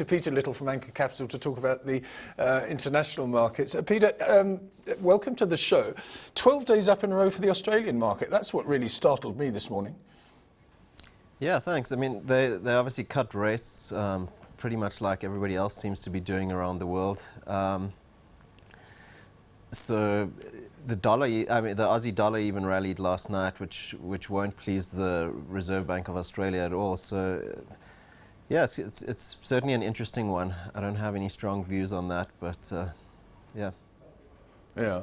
To Peter Little from Anchor Capital to talk about the international markets. Peter, welcome to the show. 12 days up in a row for the Australian market. That's what really startled me this morning. Yeah, thanks. I mean, they obviously cut rates pretty much like everybody else seems to be doing around the world. So the dollar, I mean, the Aussie dollar even rallied last night, which won't please the Reserve Bank of Australia at all. So yeah, it's certainly an interesting one. I don't have any strong views on that, but yeah. Yeah.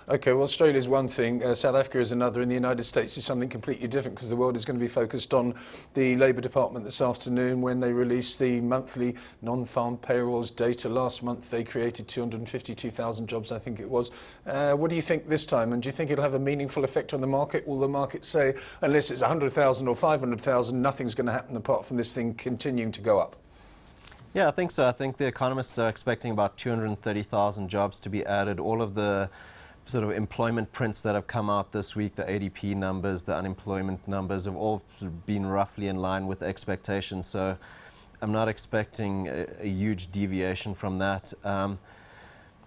Okay, well, Australia is one thing, South Africa is another, and the United States is something completely different because the world is going to be focused on the Labour Department this afternoon when they release the monthly non-farm payrolls data. Last month they created 252,000 jobs, I think it was. What do you think this time, and do you think it'll have a meaningful effect on the market? Will the market say, unless it's 100,000 or 500,000, nothing's going to happen apart from this thing continuing to go up? Yeah, I think so. I think the economists are expecting about 230,000 jobs to be added. All of the sort of employment prints that have come out this week, the ADP numbers, the unemployment numbers, have all sort of been roughly in line with expectations. So I'm not expecting a huge deviation from that.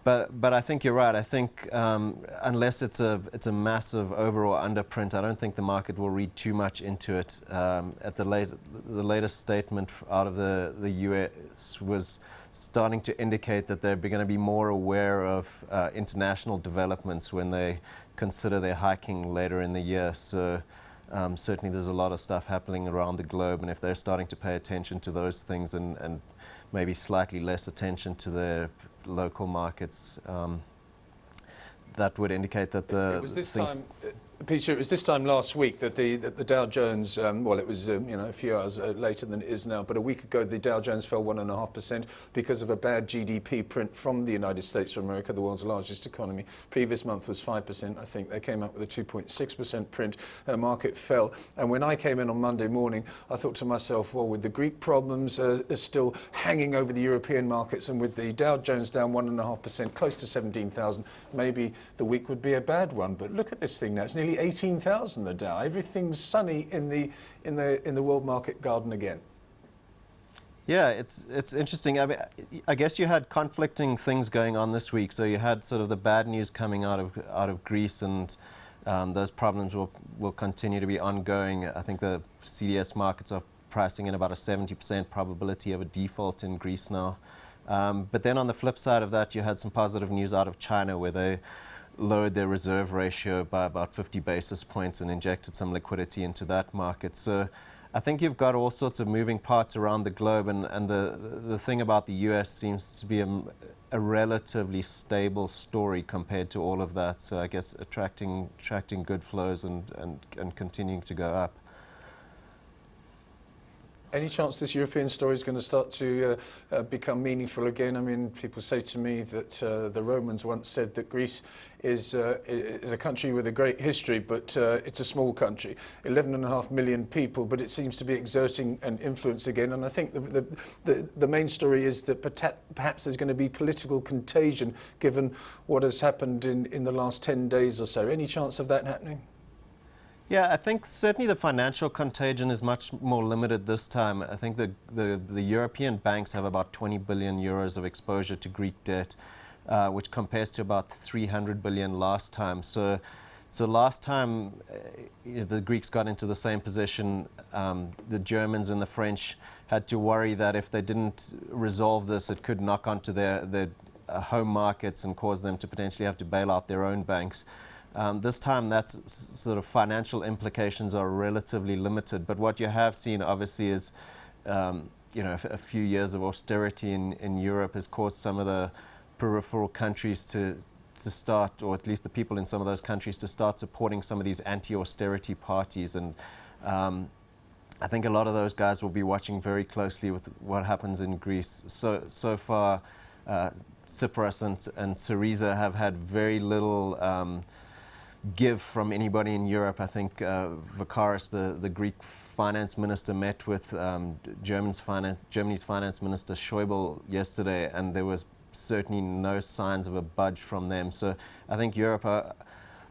But I think you're right. I think unless it's a massive over or underprint, I don't think the market will read too much into it. At the latest statement out of the US was starting to indicate that they're going to be more aware of international developments when they consider their hiking later in the year. So certainly there's a lot of stuff happening around the globe, and if they're starting to pay attention to those things and maybe slightly less attention to their local markets, that would indicate that the it was this time, Peter, it was this time last week that the Dow Jones, well, it was a few hours later than it is now, but a week ago the Dow Jones fell 1.5% because of a bad GDP print from the United States of America, the world's largest economy. Previous month was 5%, I think. They came up with a 2.6% print. Market fell. And when I came in on Monday morning, I thought to myself, well, with the Greek problems still hanging over the European markets and with the Dow Jones down 1.5%, close to 17,000, maybe the week would be a bad one. But look at this thing now. It's nearly 18,000 the Dow. Everything's sunny in the world market garden again. Yeah, it's interesting. I mean, I guess you had conflicting things going on this week. So you had sort of the bad news coming out of Greece, and those problems will continue to be ongoing. I think the CDS markets are pricing in about a 70% probability of a default in Greece now. But then on the flip side of that, you had some positive news out of China where they lowered their reserve ratio by about 50 basis points and injected some liquidity into that market. So I think you've got all sorts of moving parts around the globe, and the thing about the US seems to be a relatively stable story compared to all of that. So I guess attracting good flows and continuing to go up. Any chance this European story is going to start to become meaningful again? I mean, people say to me that the Romans once said that Greece is a country with a great history, but it's a small country, 11.5 million people, but it seems to be exerting an influence again. And I think the main story is that perhaps there's going to be political contagion given what has happened in the last 10 days or so. Any chance of that happening? Yeah, I think certainly the financial contagion is much more limited this time. I think the European banks have about 20 billion euros of exposure to Greek debt, which compares to about 300 billion last time. So last time the Greeks got into the same position, the Germans and the French had to worry that if they didn't resolve this, it could knock onto their home markets and cause them to potentially have to bail out their own banks. This time, that's sort of financial implications are relatively limited. But what you have seen, obviously, is a few years of austerity in Europe has caused some of the peripheral countries to start, or at least the people in some of those countries, to start supporting some of these anti-austerity parties. And I think a lot of those guys will be watching very closely with what happens in Greece. So far, Tsipras and Syriza have had very little give from anybody in Europe. I think Vakaris, the Greek finance minister, met with Germany's finance minister Schäuble yesterday, and there was certainly no signs of a budge from them. So I think Europe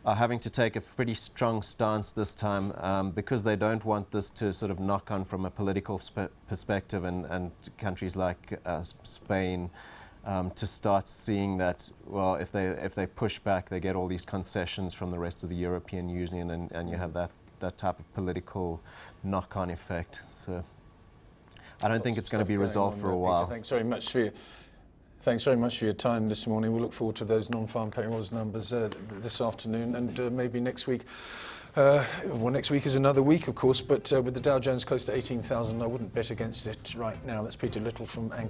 are having to take a pretty strong stance this time because they don't want this to sort of knock on from a political perspective, and countries like Spain to start seeing that, well, if they push back, they get all these concessions from the rest of the European Union, and you have that type of political knock-on effect. So I don't think it's going to be resolved for a while. Peter, thanks very much for your time this morning. We'll look forward to those non-farm payrolls numbers this afternoon, and maybe next week. Well, next week is another week, of course, but with the Dow Jones close to 18,000, I wouldn't bet against it right now. That's Peter Little from Anchor.